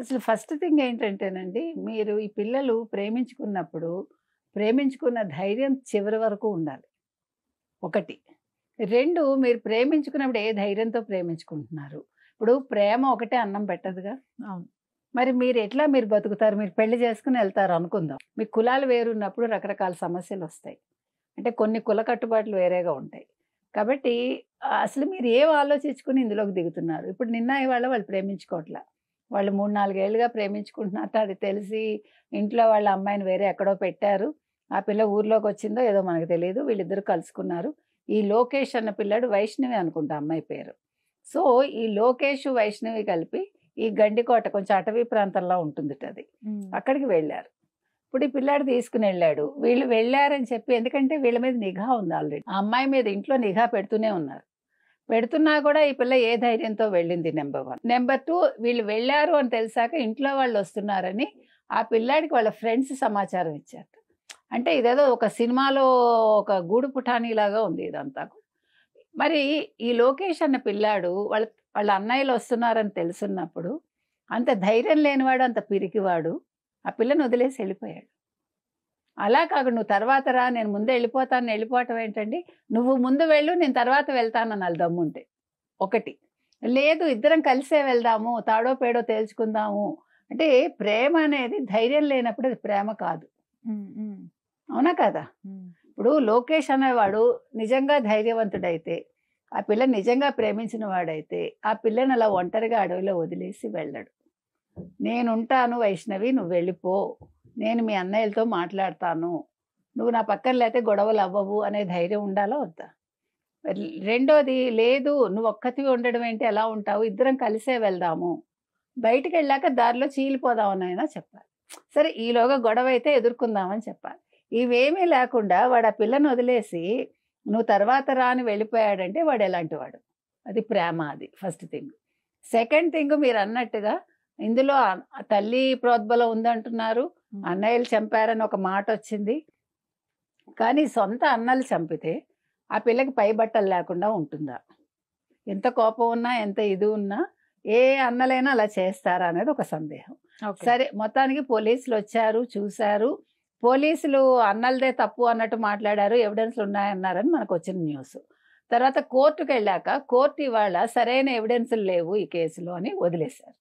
అసలు first thing ఏంటంటేనండి, మీరు ఈ పిల్లలు ప్రేమించుకున్నప్పుడు, ప్రేమించుకున్న ధైర్యం చివరి వరకు ఉండాలి. ఒకటి. 2 మీరు ప్రేమించుకున్నప్పుడు ఏ ధైర్యంతో ప్రేమించుకుంటున్నారు? ఇప్పుడు ప్రేమ ఒకటే అన్నం పెట్టదుగా. అవును. మరి మీరు బతుకుతారు? మీరు పెళ్లి చేసుకొని ఎళ్తారు అనుకుందాం. మీ కులాలు వేరున్నప్పుడు రకరకాల సమస్యలొస్తాయి. అంటే కొన్ని కుల కట్టుబాట్లు వేరేగా ఉంటాయి. కాబట్టి అసలు మీరు ఏం ఆలోచించుకొని ఇందులోకి దిగుతున్నారు? ఇప్పుడు నిన్న ఇవాళ వాళ్ళు ప్రేమించుకోవట్ల. వాళ్ళు 3, 4 ఏళ్లుగా ప్రేమించుకుంటున్నారట. అది తెలిసి ఇంట్లో వాళ్ళ అమ్మాయిని వేరే ఎక్కడో పెట్టారు. ఆ పిల్ల ఊర్లోకొచ్చిందో ఏదో మనకు తెలీదు. వీళ్ళిద్దరూ కలుసుకున్నారు. ఈ లోకేష్ అన్న పిల్లాడు వైష్ణవి అనుకుంటా అమ్మాయి పేరు. సో, ఈ లోకేష్, వైష్ణవి కలిపి ఈ గండికోట కొంచెం అటవీ ప్రాంతంలో ఉంటుందిటది. హ్మ్. అక్కడికి వెళ్లారు. ఇప్పుడు ఈ పిల్లాడు తీసుకొనెళ్ళాడు. వీళ్ళు వెళ్లారని చెప్పి ఎందుకంటే వీళ్ళ మీద నిఘా ఉంది ఆల్రెడీ. ఆ అమ్మాయి మీద ఇంట్లో నిఘా పెడుతూనే ఉన్నారు. పెడుతున్నా కూడా ఈ పిల్ల ఏ ధైర్యంతో వెళ్ళింది నంబర్ 1. నంబర్ 2 వీళ్ళు వెళ్లారు అని తెలిసాక ఇంట్లో వాళ్ళొస్తున్నారని ఆ పిల్లాడికి వాళ్ళ ఫ్రెండ్స్ సమాచారం ఇచ్చారట. అంటే ఇదేదో ఒక సినిమాలో ఒక గూడు పుఠానీలాగా ఉంది ఇదంతా. మరి ఈ లోకేష్ అన్న పిల్లాడు వాళ్ళ వాళ్ళ అన్నయ్యలొస్తున్నారని తెలుసున్నప్పుడు అంత ధైర్యం లేనివాడు, అంత పిరికివాడు ఆ పిల్లని వదిలేసి ఎళ్ళిపోయాడు. అలా కాకుండా నువ్వు తర్వాత రా, నేను ముందే ఎళ్ళిపోతాను, ఎళ్ళిపోవటం ఏంటండి? నువ్వు ముందు వెళ్ళు, నేను తర్వాత వెళ్తాననాలి దమ్ముంటే. ఒకటి. లేదు ఇద్దరం కలిసే వెళ్దాము, తాడో పేడో తేల్చుకుందాము. అంటే ప్రేమ అనేది ధైర్యం లేనప్పుడు అది ప్రేమ కాదు. హ్మ్. హ్మ్. అవునా కాదా? హ్మ్. ఇప్పుడు లోకేష్ అనేవాడు నిజంగా ధైర్యవంతుడైతే, ఆ పిల్ల నిజంగా ప్రేమించిన వాడైతే, ఆ పిల్లని అలా ఒంటరిగా అడవిలో వదిలేసి వెళ్ళడు. నేనుంటాను వైష్ణవి, నువ్వెళ్ళిపో. నేను మీ అన్నయ్యలతో మాట్లాడతాను. నువ్వు నా పక్కన లేతే గొడవలవ్వవు అనే ధైర్యం ఉండాలా వద్దా? రెండోది లేదు నువ్వొక్కతివి ఉండడం ఏంటి, ఎలా ఉంటావు? ఇద్దరం కలిసే వెళ్దాము. బయటికెళ్ళాక దారిలో చీలిపోదామనైనా చెప్పాలి. సరే ఈలోగా గొడవైతే ఎదుర్కొందామని చెప్పాలి. ఇవేమీ లేకుండా వాడు ఆ పిల్లని వదిలేసి, నువ్వు తర్వాత రా అని వెళ్ళిపోయాడంటే వాడెలాంటి వాడు? అది ప్రేమ అది ఫస్ట్ థింగ్. సెకండ్ థింగ్ మీరన్నట్టుగా ఇందులో తల్లి ప్రోద్బలం ఉందంటున్నారు. హ్మ్. అన్నయ్యలు చంపారని ఒక మాటొచ్చింది. కానీ సొంత అన్నలు చంపితే, ఆ పిల్లకి పై బట్టలు లేకుండా ఉంటుందా? ఎంత కోపం ఉన్నా, ఎంత ఇది ఉన్నా, ఏ అన్నలైనా అలా చేస్తారా అనేది ఒక సందేహం. ఓకే. సరే మొత్తానికి పోలీసులొచ్చారు, చూసారు. పోలీసులు అన్నలదే తప్పు అన్నట్టు మాట్లాడారు. ఎవిడెన్స్‌లున్నాయన్నారని మనకొచ్చిన న్యూసు. తర్వాత కోర్టుకెళ్ళాక కోర్ట్ ఇవాళ సరైన ఎవిడెన్స్‌లు లేవు ఈ కేసులో అని వదిలేశారు.